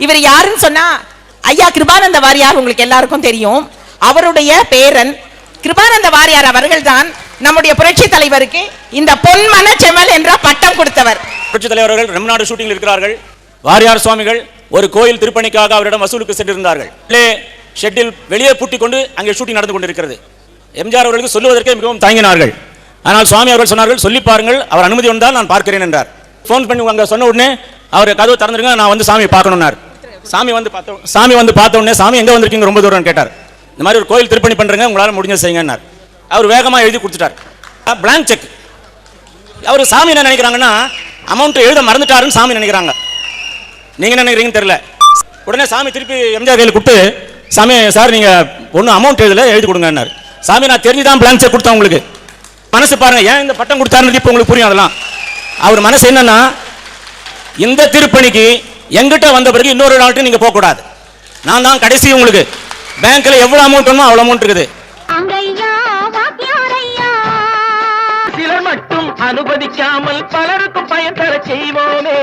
இவர் யாருன்னு சொன்னா ஐயா கிருபானந்த வாரியார் உங்களுக்கு எல்லாருக்கும் தெரியும். அவருடைய பேரன் கிருபானந்த வாரியார் அவர்கள் தான் நம்முடைய புரட்சி தலைவருக்கு இந்த பொன்மன செமல் என்ற பட்டம் கொடுத்தவர். புரட்சி தலைவர்கள் ரெம்நாடு ஷூட்டிங்கில் இருக்கிறார்கள். வாரியார் சுவாமிகள் ஒரு கோயில் திருப்பணிக்காக அவரிடம் வசூலுக்கு சென்றிருந்தார்கள். ஷெட்டில் வெளியே பூட்டி கொண்டு அங்கே ஷூட்டிங் நடந்து கொண்டிருக்கிறது. எம்ஜிஆர் அவர்களுக்கு சொல்லுவதற்கே மிகவும் தயங்கினார்கள். ஆனால் சுவாமி அவர்கள் சொன்னார்கள், சொல்லி பாருங்கள், அவர் அனுமதி வந்தால் நான் பார்க்கிறேன் என்றார். ஃபோன் பண்ணி அங்கே சொன்ன உடனே அவர் கதவு திறந்துருங்க, நான் வந்து சாமியை பார்க்கணும்னார். சாமி வந்து பார்த்த உடனே, சாமி எங்கே வந்திருக்கீங்க ரொம்ப தூரம் கேட்டார். இந்த மாதிரி ஒரு கோயில் திருப்பணி பண்ணுறேங்க, உங்களால் முடிஞ்ச செய்யுங்கன்னார். அவர் வேகமாக எழுதி கொடுத்துட்டார். Blank cheque. அவர் சாமி என்ன நினைக்கிறாங்கன்னா அமௌண்ட் எழுத மறந்துட்டாருன்னு சாமி நினைக்கிறாங்க. நீங்கள் என்ன நினைக்கிறீங்கன்னு தெரியல. உடனே சாமி திருப்பி எம்ஜிஆர் கையில் கொடுத்து, சாமி சார் நீங்கள் ஒன்றும் அமௌண்ட் எழுதி கொடுங்கன்னார். சாமி நான் தெரிஞ்சுதான் பிளாங்க் செக் கொடுத்தேன் உங்களுக்கு. மனசு பாருங்க, ஏன் இந்த பட்டம் கொடுத்தாருன்னு இப்போ உங்களுக்கு புரியும். அதெல்லாம் அவர் மனசு என்னன்னா, இந்த திருப்பணிக்கு எங்கிட்ட வந்த பிறகு இன்னொரு நாட்டு நீங்க போக கூடாது, நான் தான் கடைசி. உங்களுக்கு பேங்க்ல எவ்வளவு அமௌண்ட் வேணுமோ அவ்வளவு அமௌண்ட் இருக்குது. சிலர் மட்டும் அனுமதிக்காமல் பலருக்கும் பயன் தர செய்வோமே.